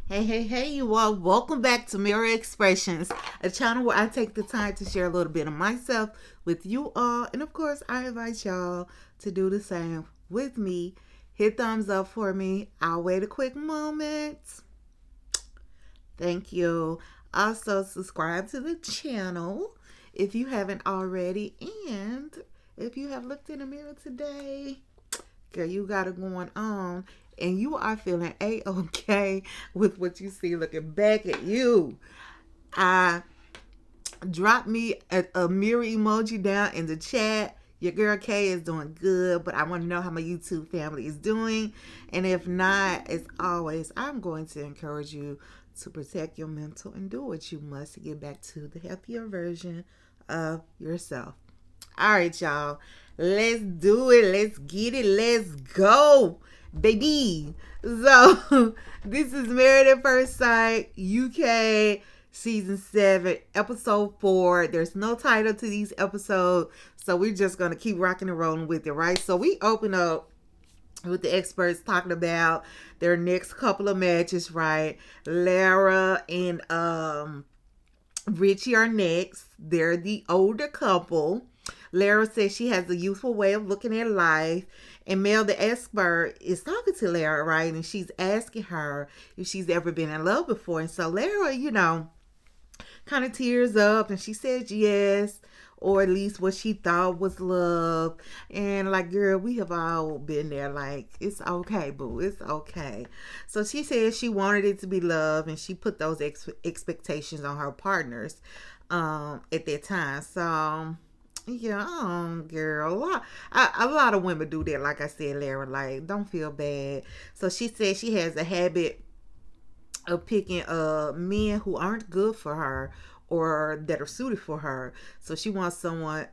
Hey, you all. Welcome back to Mirror Expressions, a channel where I take the time to share a little bit of myself with you all. And of course, I invite y'all to do the same with me. Hit thumbs up for me. I'll wait a quick moment. Thank you. Also, subscribe to the channel if you haven't already. And if you have looked in the mirror today, girl, you got it going on and you are feeling a-okay with what you see looking back at you. I drop me a mirror emoji down in the chat. Your girl Kay is doing good, but I want to know how my YouTube family is doing. And if not, as always, I'm going to encourage you to protect your mental and do what you must to get back to the healthier version of yourself. All right, y'all. Let's do it. Let's get it. Let's go, baby. So, this is Married at First Sight, UK, Season 7, Episode 4. There's no title to these episodes, so we're just going to keep rocking and rolling with it, right? So, we open up with the experts talking about their next couple of matches, right? Lara and Richie are next. They're the older couple. Lara says she has a youthful way of looking at life. And Mel, the expert, is talking to Lara, right? And she's asking her if she's ever been in love before. And so Lara, kind of tears up and she says yes, or at least what she thought was love. And like, girl, we have all been there. Like, it's okay, boo, it's okay. So she says she wanted it to be love, and she put those expectations on her partners at that time. So yeah, girl, a lot of women do that. Like I said, Lara, like, don't feel bad. So she said she has a habit of picking men who aren't good for her or that are suited for her. So she wants to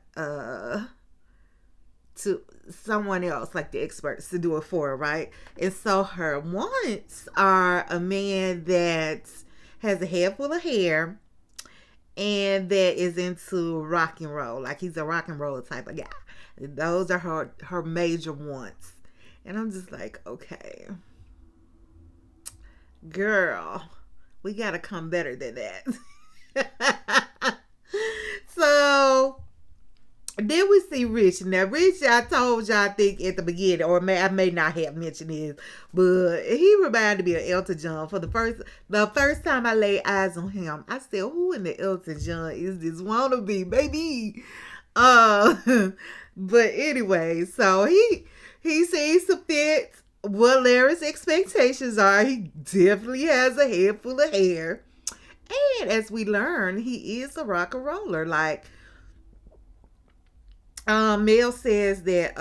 someone else, like the experts, to do it for her, right? And so her wants are a man that has a head full of hair and that is into rock and roll. Like, he's a rock and roll type of guy. Those are her major wants. And I'm just like, okay, girl, we gotta come better than that. So then we see Rich. Now, Rich, I told y'all, I think at the beginning, or I may not have mentioned his, but he reminded me of Elton John. For the first time I laid eyes on him, I said, "Who in the Elton John is this wannabe, baby?" Uh, but anyway, so he seems to fit what Larry's expectations are. He definitely has a head full of hair, and as we learn, he is a rock and roller. Like, Mel says that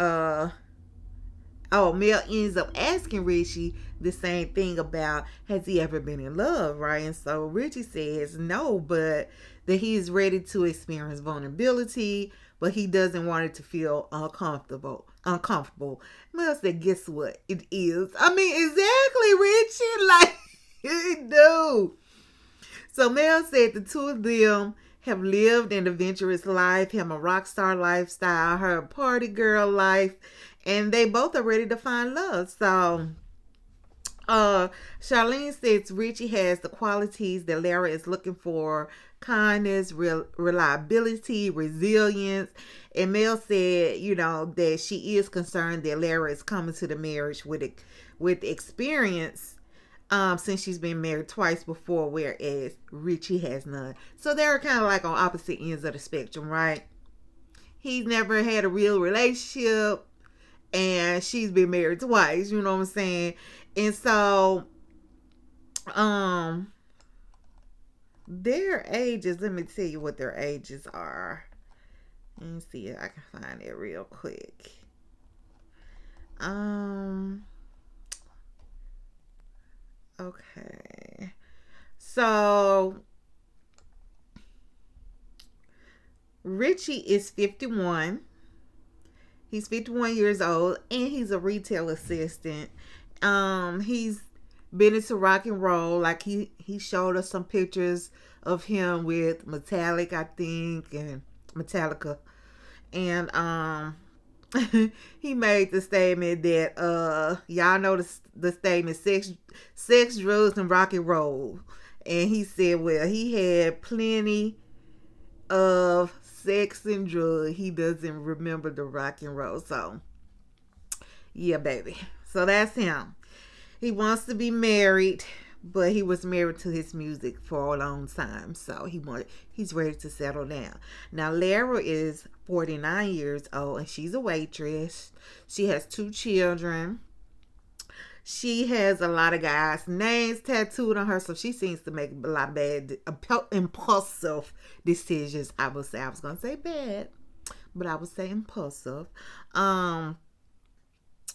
Mel ends up asking Richie the same thing about, has he ever been in love, right? And so Richie says no, but that he is ready to experience vulnerability, but he doesn't want it to feel uncomfortable. Mel said, guess what? It is. I mean, exactly, Richie. Like, he do. So Mel said the two of them have lived an adventurous life, him a rock star lifestyle, her a party girl life, and they both are ready to find love. So Charlene says Richie has the qualities that Lara is looking for: kindness, reliability, resilience. And Mel said, that she is concerned that Lara is coming to the marriage with experience, since she's been married twice before, whereas Richie has none. So they're kind of like on opposite ends of the spectrum, right? He's never had a real relationship, and she's been married twice. You know what I'm saying? And so, um, their ages. Let me tell you what their ages are. Let me see if I can find it real quick. Um. Okay. So Richie is 51. He's 51 years old, and he's a retail assistant. He's been into rock and roll. Like, he showed us some pictures of him with Metallica, I think, and Metallica. And he made the statement that y'all know the statement sex, drugs, and rock and roll. And he said, well, he had plenty of sex and drugs. He doesn't remember the rock and roll. So yeah, baby. So that's him. He wants to be married, but he was married to his music for a long time. So he's ready to settle down. Now Lara is 49 years old and she's a waitress. She has 2 children. She has a lot of guys' names tattooed on her, so she seems to make a lot of bad, impulsive decisions. I would say. I was gonna say bad, but I would say impulsive. Um,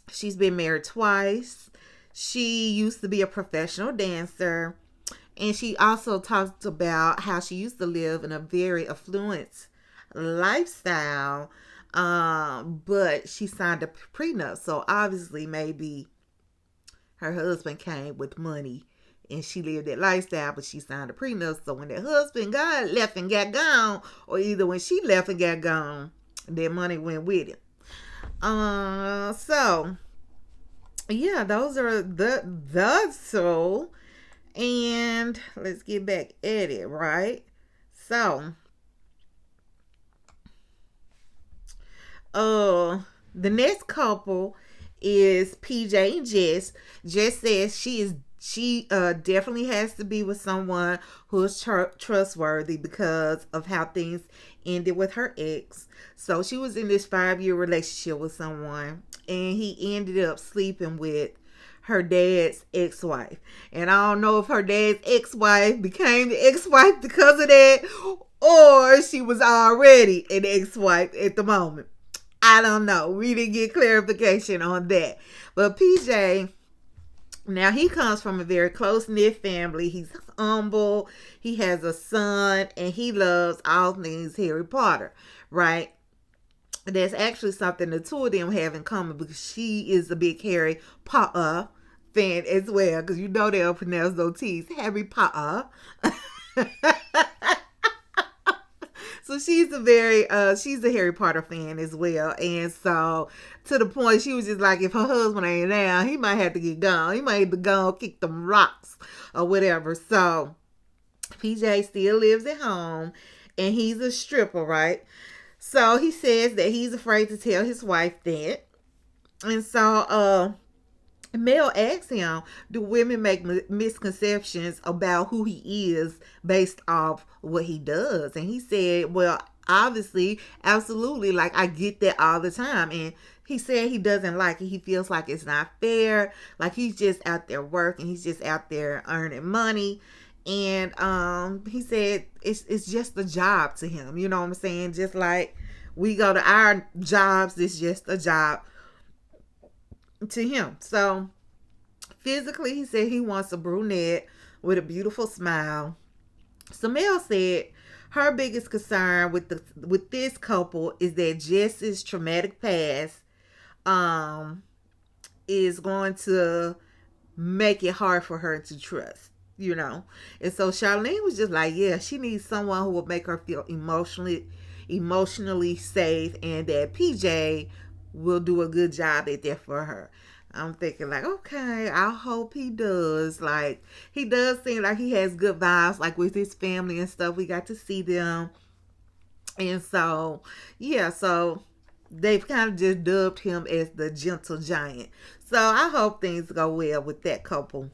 she's been married twice. She used to be a professional dancer, and she also talked about how she used to live in a very affluent lifestyle. But she signed a prenup, so obviously maybe her husband came with money and she lived that lifestyle, but she signed a prenup. So when that husband got left and got gone, or either when she left and got gone, that money went with it. So yeah, those are the soul. And let's get back at it, right? So the next couple is PJ and Jess. Jess says she definitely has to be with someone who is trustworthy because of how things ended with her ex. So she was in this 5-year relationship with someone, and he ended up sleeping with her dad's ex-wife. And I don't know if her dad's ex-wife became the ex-wife because of that, or she was already an ex-wife at the moment. I don't know. We didn't get clarification on that. But PJ, now he comes from a very close-knit family. He's humble. He has a son, and he loves all things Harry Potter, right? There's actually something the two of them have in common because she is a big Harry Potter fan as well, because you know they'll pronounce those T's. Harry Potter. So she's a Harry Potter fan as well. And so to the point she was just like, if her husband ain't there, he might have to get gone. He might have to go kick them rocks or whatever. So PJ still lives at home and he's a stripper, right? So he says that he's afraid to tell his wife that. And so Mel asked him, do women make misconceptions about who he is based off what he does? And he said, well, obviously, absolutely. Like, I get that all the time. And he said he doesn't like it. He feels like it's not fair. Like, he's just out there working. He's just out there earning money. And he said it's just a job to him. You know what I'm saying? Just like we go to our jobs, it's just a job to him. So physically, he said he wants a brunette with a beautiful smile. Samel said her biggest concern with this couple is that Jess's traumatic past is going to make it hard for her to trust, you know. And so Charlene was just like, yeah, she needs someone who will make her feel emotionally safe, and that PJ will do a good job at that for her. I'm thinking like, okay, I hope he does. Like, he does seem like he has good vibes, like with his family and stuff. We got to see them. And so, yeah, so they've kind of just dubbed him as the gentle giant. So I hope things go well with that couple.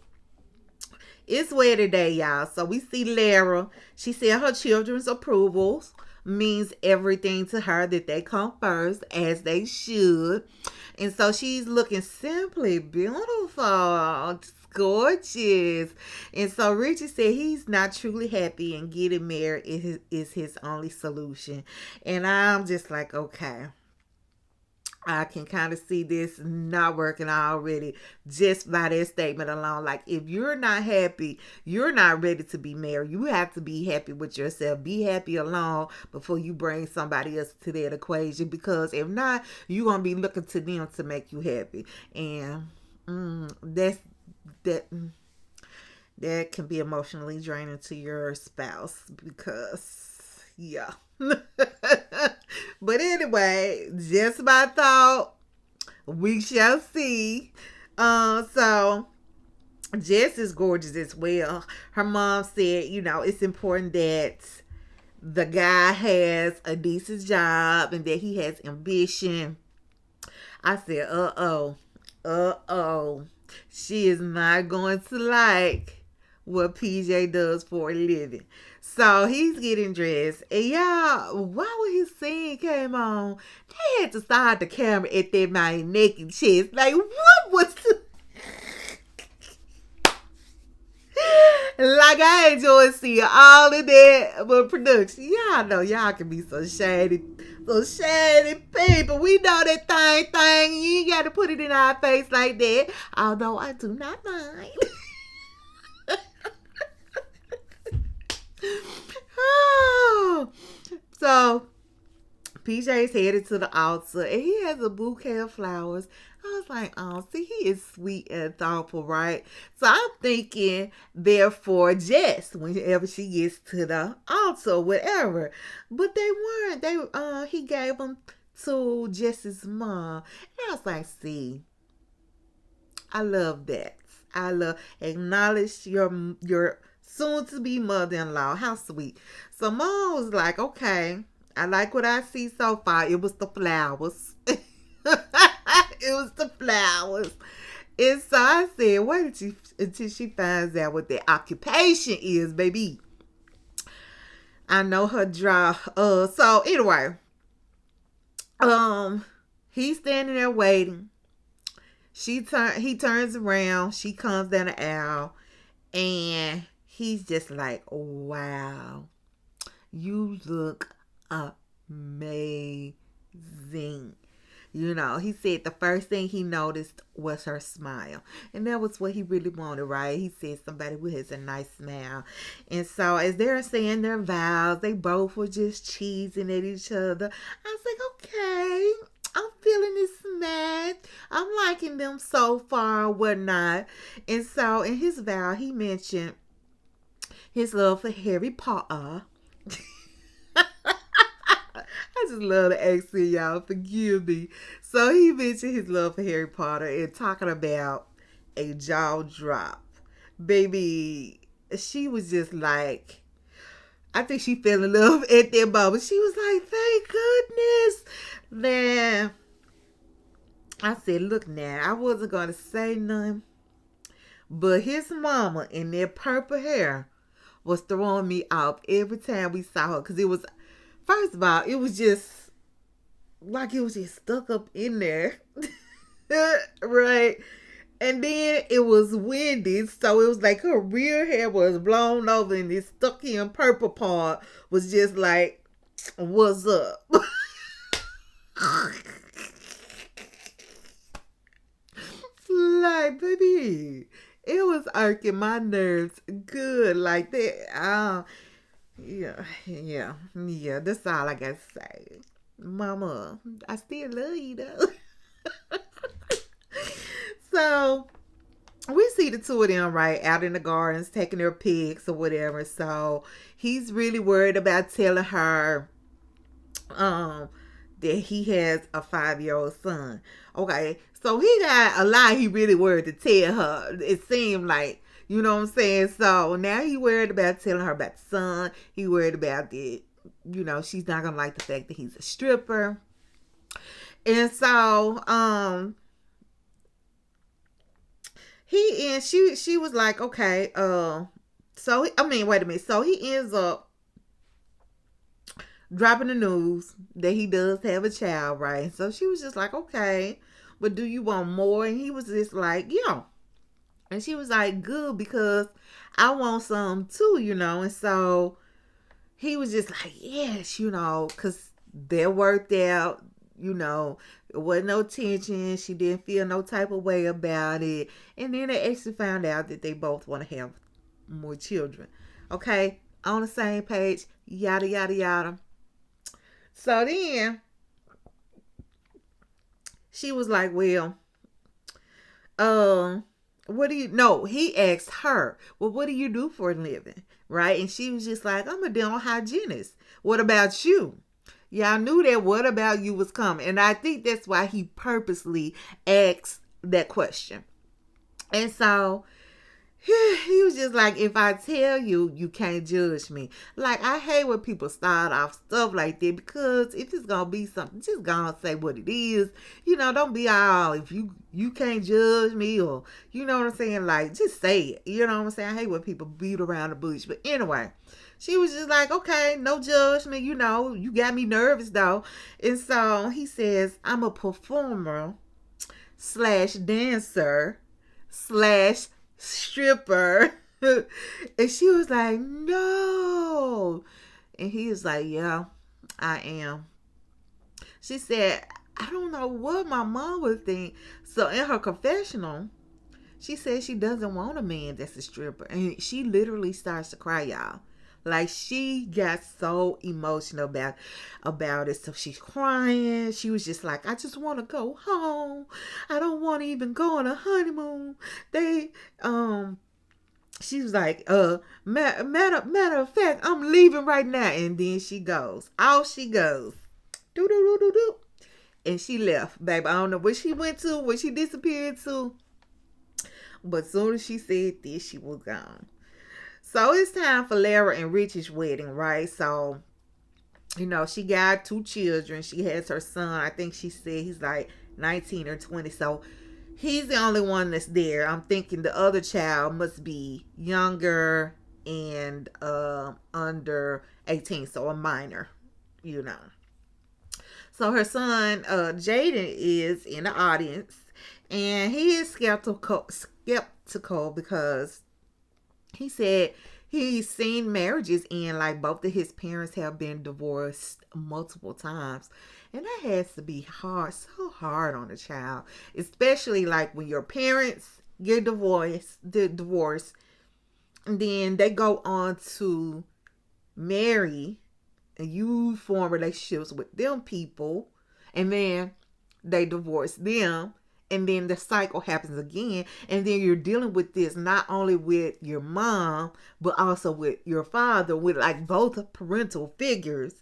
It's wedding day, y'all. So we see Lara. She said her children's approvals means everything to her, that they come first, as they should. And so she's looking simply beautiful, gorgeous. And so Richie said he's not truly happy, and getting married is his only solution. And I'm just like, okay, I can kind of see this not working already just by that statement alone. Like, if you're not happy, you're not ready to be married. You have to be happy with yourself. Be happy alone before you bring somebody else to that equation. Because if not, you're going to be looking to them to make you happy. And that can be emotionally draining to your spouse because, yeah. But anyway, just my thought. We shall see. So Jess is gorgeous as well. Her mom said, it's important that the guy has a decent job and that he has ambition. I said, she is not going to like what PJ does for a living. So he's getting dressed. And y'all, why when his scene came on, they had to start the camera at that man naked chest. Like, what was like, I enjoy seeing all of that, but production, y'all know y'all can be so shady people. We know that thing. You ain't got to put it in our face like that. Although I do not mind. So PJ's headed to the altar and he has a bouquet of flowers. I was like, oh, see, he is sweet and thoughtful, right? So I'm thinking, therefore, Jess, whenever she gets to the altar, whatever. But they weren't. He gave them to Jess's mom. And I was like, see, I love that. I love acknowledge your soon-to-be mother-in-law. How sweet. So mom was like, okay, I like what I see so far. It was the flowers. It was the flowers. And so I said, wait until she finds out what their occupation is, baby. I know her draw. So anyway, he's standing there waiting. He turns around. She comes down the aisle, and he's just like, wow, you look amazing. He said the first thing he noticed was her smile. And that was what he really wanted, right? He said somebody who has a nice smile. And so as they're saying their vows, they both were just cheesing at each other. I was like, okay, I'm feeling this match. I'm liking them so far, whatnot. And so in his vow, he mentioned his love for Harry Potter. I just love the accent, y'all. Forgive me. So he mentioned his love for Harry Potter and talking about a jaw drop. Baby, she was just like, I think she fell in love at that moment. She was like, thank goodness. Then I said, look now, I wasn't going to say nothing. But his mama in that purple hair was throwing me off every time we saw her. Because it was, first of all, it was just like it was just stuck up in there. Right? And then it was windy. So it was like her real hair was blown over and this stuck in purple part was just like, what's up? Like, baby, it was irking my nerves good like that. Yeah. That's all I got to say. Mama, I still love you though. So we see the two of them right out in the gardens taking their pics or whatever. So he's really worried about telling her that he has a 5-year-old son. Okay, so he got a lot he really worried to tell her. It seemed like, you know what I'm saying? So now he worried about telling her about the son. He worried about that, she's not gonna like the fact that he's a stripper. And so she was like, okay, wait a minute. So he ends up dropping the news that he does have a child, right? So she was just like, okay, but do you want more? And he was just like, yeah. And she was like, good, because I want some too, And so he was just like, yes, because they're worked out, it wasn't no tension. She didn't feel no type of way about it. And then they actually found out that they both want to have more children. Okay? On the same page, yada, yada, yada. So then she was like, well, what do you, no, he asked her, well, what do you do for a living? Right? And she was just like, I'm a dental hygienist. What about you? Y'all knew that What About You was coming. And I think that's why he purposely asked that question. And so he was just like, if I tell you, you can't judge me. Like, I hate when people start off stuff like that, because if it's gonna be something, just gonna say what it is. Don't be all, if you can't judge me, or you know what I'm saying, like, just say it. You know what I'm saying? I hate when people beat around the bush. But anyway, she was just like, okay, no judgment. You got me nervous though. And so he says, I'm a performer slash dancer slash stripper. And she was like, no. And he was like, yeah, I am. She said, I don't know what my mom would think. So in her confessional, she said she doesn't want a man that's a stripper. And she literally starts to cry, y'all. Like, she got so emotional about it. So she's crying. She was just like, I just want to go home. I don't want to even go on a honeymoon. She was like, matter of fact, I'm leaving right now. And then she goes. Out she goes. Do do do do do. And she left, baby. I don't know where she went to, where she disappeared to. But as soon as she said this, she was gone. So it's time for Lara and Richie's wedding, right? So, she got 2 children. She has her son. I think she said he's like 19 or 20. So he's the only one that's there. I'm thinking the other child must be younger and under 18. So a minor, So her son, Jaden, is in the audience. And he is skeptical because he said he's seen marriages end, like both of his parents have been divorced multiple times. And that has to be hard, so hard on a child. Especially like when your parents get divorced, and then they go on to marry, and you form relationships with them people, and then they divorce them. And then the cycle happens again. And then you're dealing with this not only with your mom, but also with your father, with like both parental figures.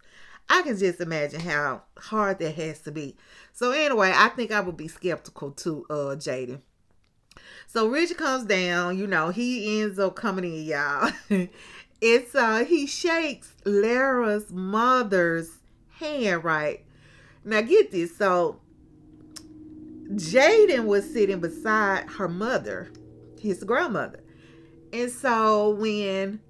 I can just imagine how hard that has to be. So anyway, I think I would be skeptical to Jaden. So Richie comes down, he ends up coming in, y'all. He shakes Lara's mother's hand, right? Now get this. So Jaden was sitting beside her mother, his grandmother. And so when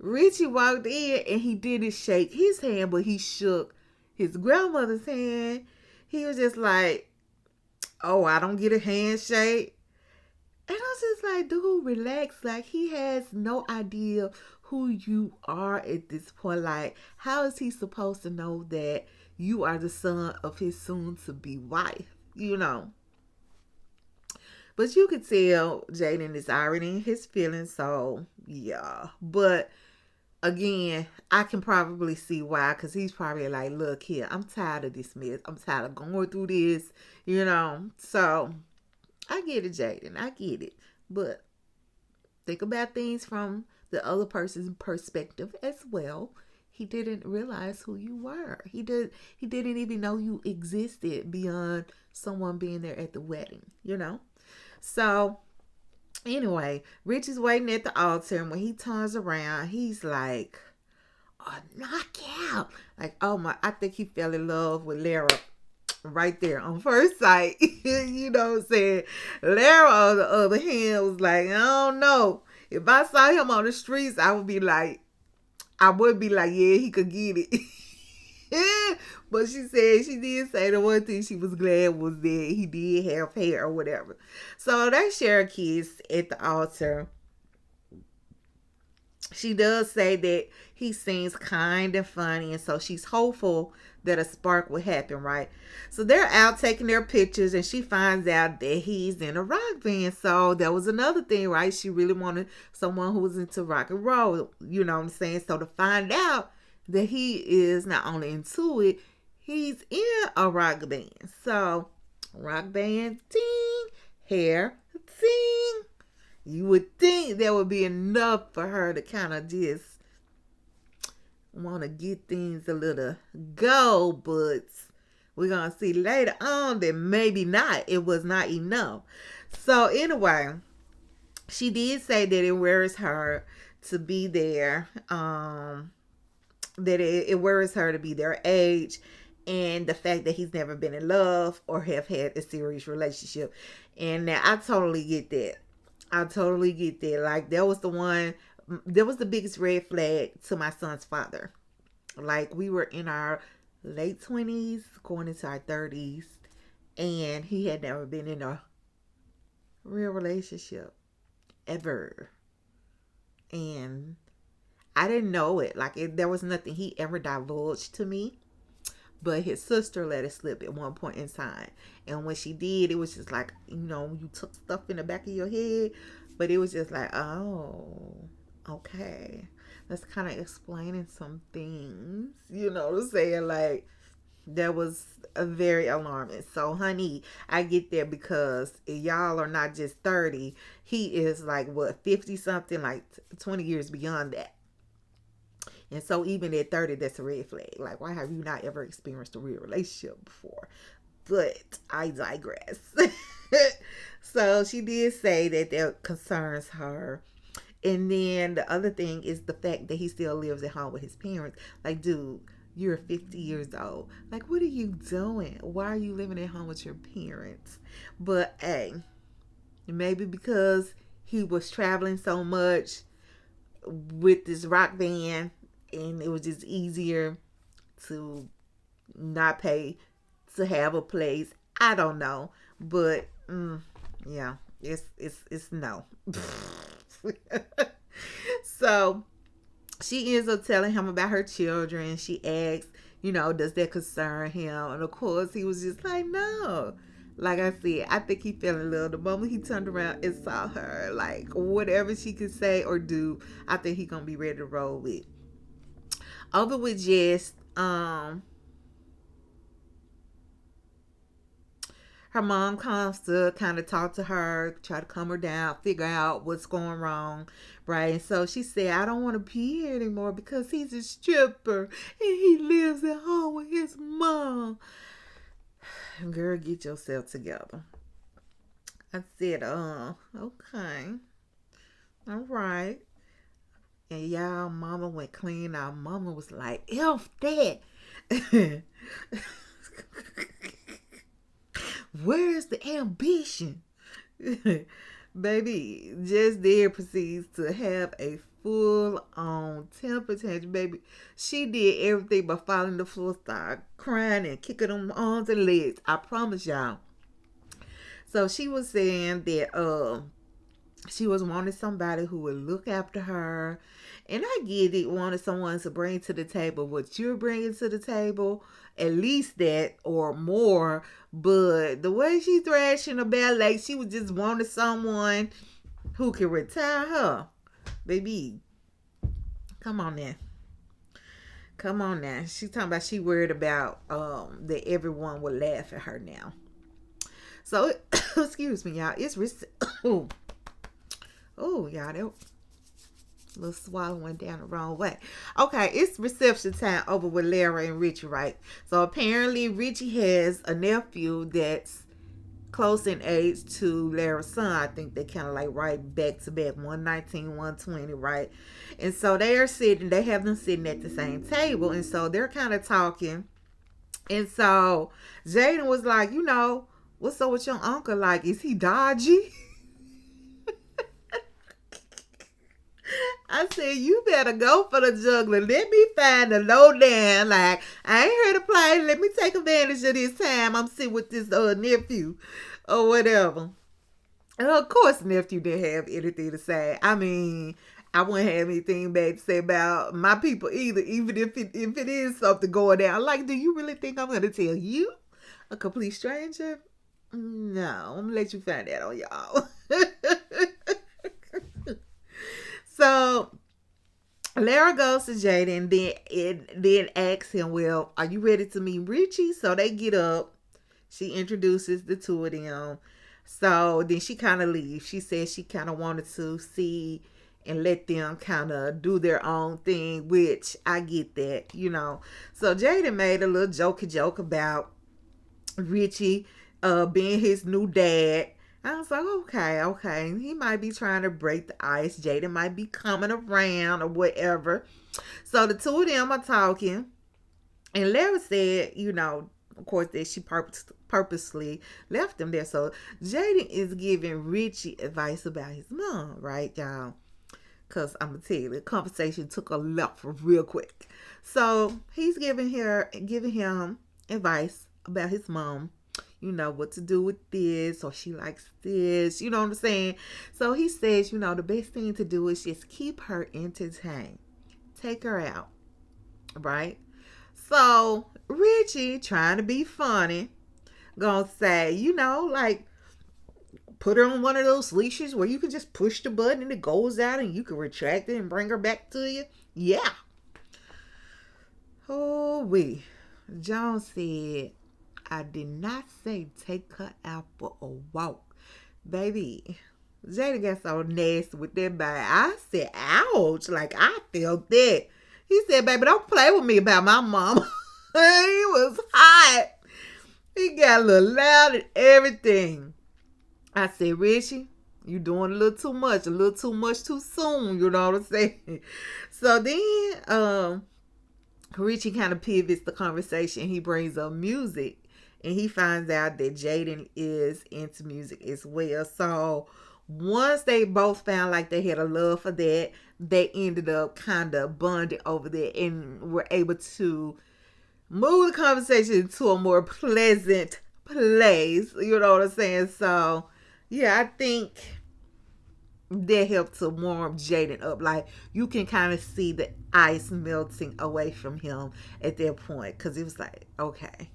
Richie walked in and he didn't shake his hand, but he shook his grandmother's hand, he was just like, oh, I don't get a handshake. And I was just like, dude, relax. Like, he has no idea who you are at this point. Like, how is he supposed to know that you are the son of his soon-to-be wife? But you could tell Jaden is already in his feelings, so yeah. But again, I can probably see why, because he's probably like, look here, I'm tired of this mess. I'm tired of going through this, So I get it, Jaden. I get it. But think about things from the other person's perspective as well. He didn't realize who you were. He didn't even know you existed beyond someone being there at the wedding, So, anyway, Rich is waiting at the altar, and when he turns around, he's like, a knockout. Like, oh my, I think he fell in love with Lara right there on first sight. You know what I'm saying? Lara, on the other hand, was like, I don't know. If I saw him on the streets, I would be like, yeah, he could get it. But she did say the one thing she was glad was that he did have hair or whatever. So they share a kiss at the altar. She does say that he seems kind and funny, and so she's hopeful that a spark will happen, right? So they're out taking their pictures, and she finds out that he's in a rock band. So that was another thing, right? She really wanted someone who was into rock and roll, you know what I'm saying? So to find out that he is not only into it, he's in a rock band. So rock band, ding, hair, ding. You would think that would be enough for her to kind of just want to get things a little go, but we're going to see later on that maybe not. It was not enough. So anyway, she did say that it worries her to be there. That it worries her to be their age, and the fact that he's never been in love or have had a serious relationship. And now I totally get that. I totally get that. Like, that was the biggest red flag to my son's father. Like, we were in our late 20s, going into our 30s, and he had never been in a real relationship ever. And I didn't know it. Like, there was nothing he ever divulged to me. But his sister let it slip at one point in time. And when she did, it was just like, you took stuff in the back of your head. But it was just like, oh, okay. That's kind of explaining some things. You know what I'm saying? Like, that was a very alarming. So, honey, I get there because y'all are not just 30. He is like, what, 50 something, like 20 years beyond that. And so even at 30, that's a red flag. Like, why have you not ever experienced a real relationship before? But I digress. So she did say that concerns her. And then the other thing is the fact that he still lives at home with his parents. Like, dude, you're 50 years old. Like, what are you doing? Why are you living at home with your parents? But, hey, maybe because he was traveling so much with this rock band, and it was just easier to not pay to have a place. I don't know, but yeah, it's no. So she ends up telling him about her children. She asks, does that concern him? And of course, he was just like, no. Like I said, I think he fell in love the moment he turned around and saw her. Like, whatever she could say or do, I think he gonna be ready to roll with. Over with Jess, her mom comes to kind of talk to her, try to calm her down, figure out what's going wrong, right? And so she said, I don't want to be here anymore because he's a stripper and he lives at home with his mom. Girl, get yourself together. I said, okay. All right. And y'all, mama went clean. Our mama was like, F that. Where's the ambition? Baby, just there proceeds to have a full-on temper tantrum, baby. She did everything but fall on the floor, start crying and kicking them arms and legs. I promise y'all. So she was saying that she was wanting somebody who would look after her. And I get it, wanted someone to bring to the table what you're bringing to the table, at least that or more. But the way she thrashing about, like she was just wanting someone who can retire her. Baby, come on now. Come on now. She talking about she worried about that everyone would laugh at her now. So, excuse me, y'all. It's oh, y'all, that little swallow went down the wrong way. Okay, it's reception time over with Lara and Richie, right? So apparently Richie has a nephew that's close in age to Lara's son. I think they kind of like right back to back, 119, 120, right? And so they have them sitting at the same table, and so they're kind of talking. And so Jaden was like, what's up with your uncle? Like, is he dodgy? I said, you better go for the juggler. Let me find the lowdown. Like, I ain't here to play. Let me take advantage of this time. I'm sitting with this nephew or whatever. And of course, nephew didn't have anything to say. I mean, I wouldn't have anything bad to say about my people either, even if it is something going down. Like, do you really think I'm going to tell you, a complete stranger? No, I'm going to let you find that on y'all. So Lara goes to Jaden and then asks him, well, are you ready to meet Richie? So they get up. She introduces the two of them. So then she kind of leaves. She says she kind of wanted to see and let them kind of do their own thing, which I get that, So Jaden made a little jokey joke about Richie being his new dad. I was like, okay. He might be trying to break the ice. Jaden might be coming around or whatever. So the two of them are talking. And Larry said, of course, that she purposely left him there. So Jaden is giving Richie advice about his mom, right, y'all? Because I'm going to tell you, the conversation took a left real quick. So he's giving him advice about his mom. What to do with this, or she likes this, you know what I'm saying? So he says, the best thing to do is just keep her entertained. Take her out, right? So Richie, trying to be funny, gonna say, like, put her on one of those leashes where you can just push the button and it goes out and you can retract it and bring her back to you. Yeah. Oh, John said, I did not say take her out for a walk. Baby, Jada got so nasty with that body. I said, ouch. Like, I felt that. He said, baby, don't play with me about my mom. He was hot. He got a little loud and everything. I said, Richie, you doing a little too much too soon. You know what I'm saying? So then Richie kind of pivots the conversation. He brings up music. And he finds out that Jaden is into music as well. So once they both found like they had a love for that, they ended up kind of bonding over there and were able to move the conversation to a more pleasant place. You know what I'm saying? So, yeah, I think that helped to warm Jaden up. Like, you can kind of see the ice melting away from him at that point. Because it was like, okay,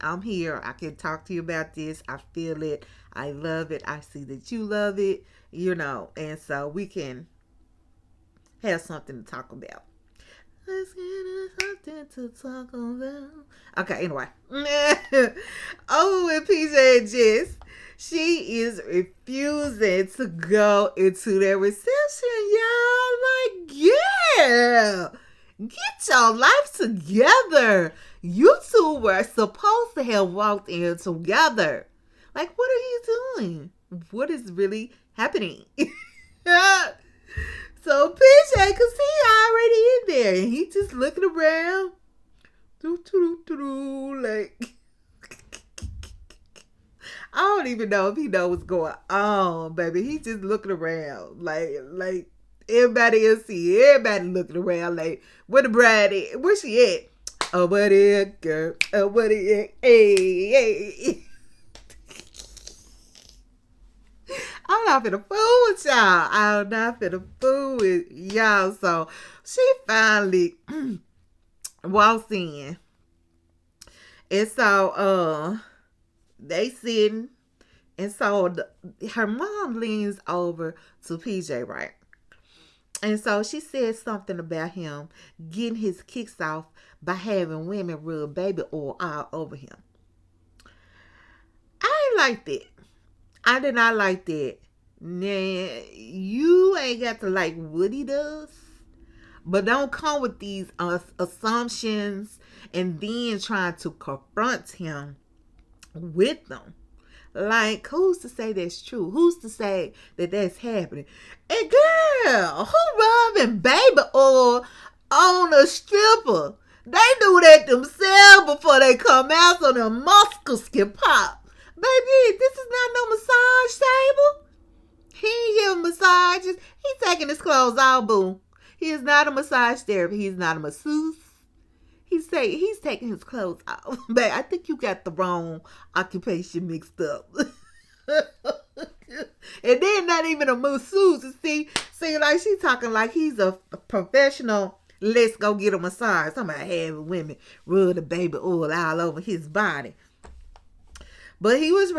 I'm here. I can talk to you about this. I feel it. I love it. I see that you love it, and so we can have something to talk about. Let's get something to talk about. Okay, anyway. And PJ and Jess, she is refusing to go into their reception, y'all. Like, yeah. Get your life together. You two were supposed to have walked in together. Like, what are you doing? What is really happening? So PJ, because he already in there, and he just looking around. Like, I don't even know if he knows what's going on, baby. He just looking around. Like everybody else see. Everybody looking around like, where the bride at? Where she at? Oh, what is girl? Oh, what is hey. I'm not finna fool with y'all. I'm not finna fool with y'all. So she finally walks in. And so they sitting. And so her mom leans over to PJ, right? And so she said something about him getting his kicks off by having women rub baby oil all over him. I ain't like that. I did not like that. Nah, you ain't got to like what he does. But don't come with these assumptions and then trying to confront him with them. Like, who's to say that's true? Who's to say that that's happening? And girl, who rubbing baby oil on a stripper? They do that themselves before they come out so their muscles can pop. Baby, this is not no massage table. He ain't giving massages. He's taking his clothes off, boo. He is not a massage therapist. He's not a masseuse. He's taking his clothes off. But I think you got the wrong occupation mixed up. And then not even a masseuse. See, like she's talking like he's a professional. Let's go get a massage. Somebody having women rub the baby oil all over his body. But he was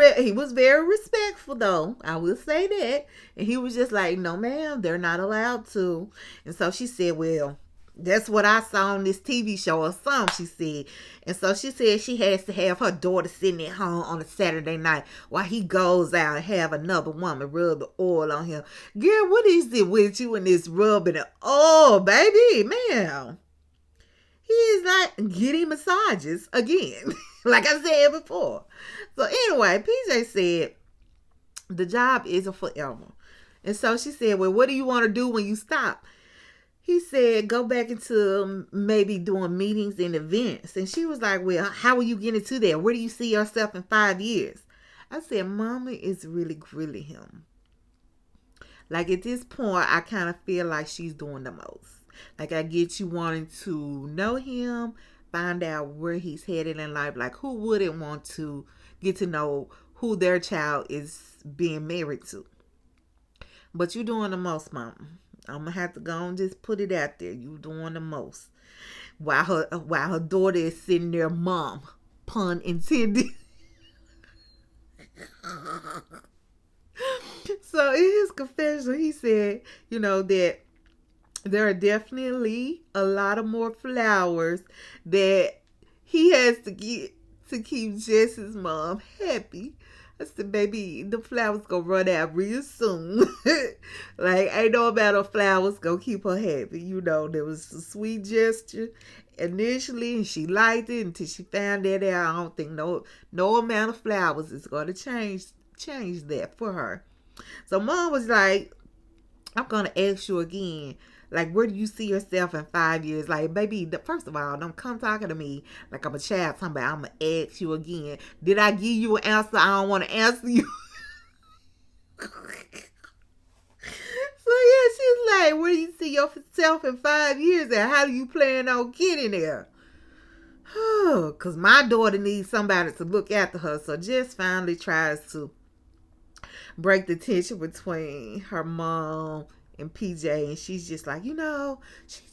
very respectful, though. I will say that. And he was just like, no, ma'am, they're not allowed to. And so she said, well, That's what I saw on this TV show or something, she said. And so she said she has to have her daughter sitting at home on a Saturday night while he goes out and have another woman rub the oil on him. Girl, what is it with you and this rubbing the oil, baby? Man, he is not getting massages again, like I said before. So anyway, PJ said the job isn't forever. And so she said, well, what do you want to do when you stop? He said, go back into maybe doing meetings and events. And she was like, well, how will you get into that? Where do you see yourself in 5 years? I said, Mama is really grilling him. Like at this point, I kind of feel like she's doing the most. Like I get you wanting to know him, find out where he's headed in life. Like who wouldn't want to get to know who their child is being married to? But you doing the most, Mama. I'm gonna have to go and just put it out there. You doing the most. While her daughter is sitting there, mom, pun intended. So in his confession, he said, that there are definitely a lot of more flowers that he has to get to keep Jess's mom happy. I said, baby, the flowers gonna run out real soon. Like, ain't no amount of flowers gonna keep her happy. There was a sweet gesture initially, and she liked it until she found that out. I don't think no amount of flowers is gonna change that for her. So mom was like, I'm gonna ask you again. Like, where do you see yourself in 5 years? Like, baby, first of all, don't come talking to me like I'm a child. I'm going to ask you again. Did I give you an answer? I don't want to answer you. So, yeah, she's like, where do you see yourself in 5 years? And how do you plan on getting there? Because my daughter needs somebody to look after her. So, Jess finally tries to break the tension between her mom and PJ, and she's just like,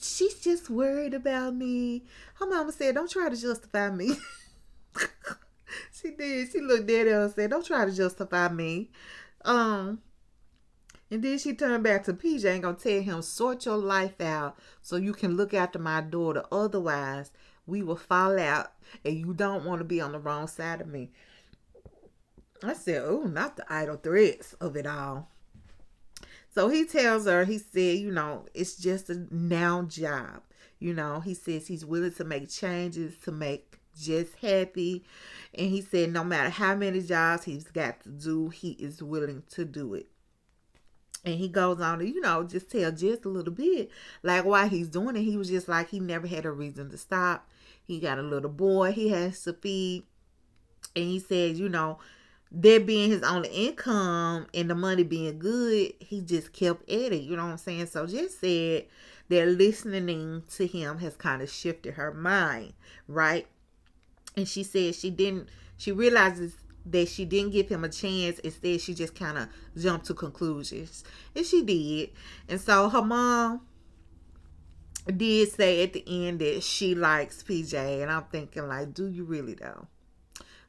she's just worried about me. Her mama said, don't try to justify me. She did. She looked at her and said, don't try to justify me. And then she turned back to PJ and gonna tell him, sort your life out so you can look after my daughter. Otherwise, we will fall out and you don't want to be on the wrong side of me. I said, oh, not the idle threats of it all. So he tells her, he said, it's just a now job. He says he's willing to make changes to make Jess happy. And he said no matter how many jobs he's got to do, he is willing to do it. And he goes on to, just tell Jess a little bit, like why he's doing it. He was just like, he never had a reason to stop. He got a little boy he has to feed. And he says, that being his only income and the money being good, he just kept at it. You know what I'm saying? So Jess said that listening to him has kind of shifted her mind, right? And she said she realizes that she didn't give him a chance. Instead, she just kind of jumped to conclusions. And she did. And so her mom did say at the end that she likes PJ. And I'm thinking, like, do you really though?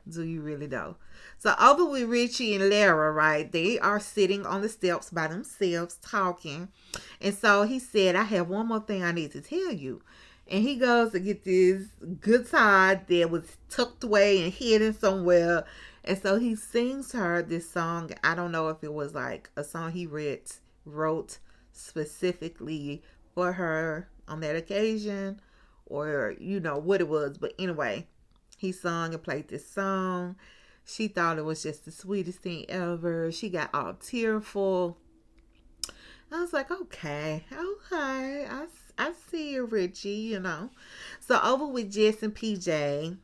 Do you really though? So over with Richie and Lara, right? They are sitting on the steps by themselves talking. And so he said, I have one more thing I need to tell you. And he goes to get this guitar that was tucked away and hidden somewhere. And so he sings her this song. I don't know if it was like a song he wrote specifically for her on that occasion or, what it was. But anyway, he sung and played this song. She thought it was just the sweetest thing ever. She got all tearful. I was like, okay. I see you, Richie, So over with Jess and PJ,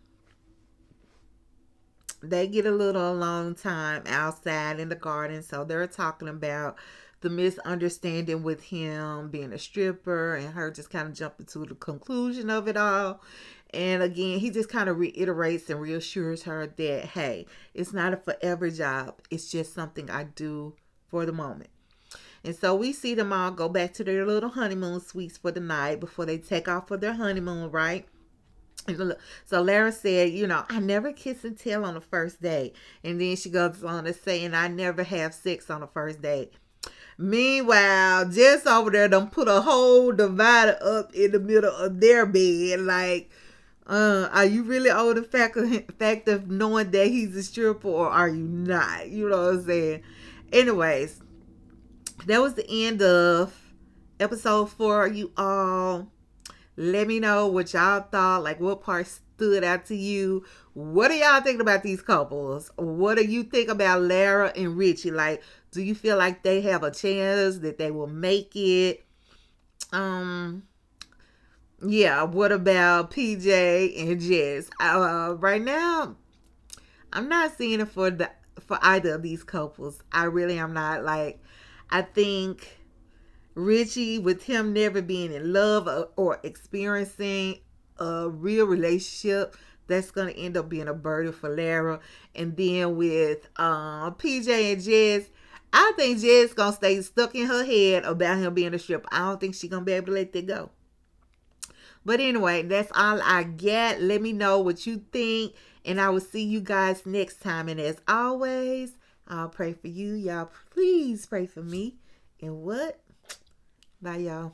they get a little alone time outside in the garden. So they're talking about the misunderstanding with him being a stripper and her just kind of jumping to the conclusion of it all. And again, he just kind of reiterates and reassures her that, hey, it's not a forever job. It's just something I do for the moment. And so we see them all go back to their little honeymoon suites for the night before they take off for their honeymoon, right? So Lara said, I never kiss and tell on the first date. And then she goes on to say, and I never have sex on the first date. Meanwhile, Jess over there done put a whole divider up in the middle of their bed. Like, are you really on the fact of knowing that he's a stripper, or are you not? You know what I'm saying? Anyways, that was the end of episode 4, you all. Let me know what y'all thought. Like, what part stood out to you? What are y'all thinking about these couples? What do you think about Lara and Richie? Like, do you feel like they have a chance that they will make it? Yeah. What about PJ and Jess? Right now, I'm not seeing it for either of these couples. I really am not. Like, I think Richie, with him never being in love or experiencing a real relationship, that's going to end up being a burden for Lara. And then with PJ and Jess, I think Jess going to stay stuck in her head about him being a stripper. I don't think she's going to be able to let that go. But anyway, that's all I get. Let me know what you think, and I will see you guys next time. And as always, I'll pray for you. Y'all, please pray for me. And what? Bye, y'all.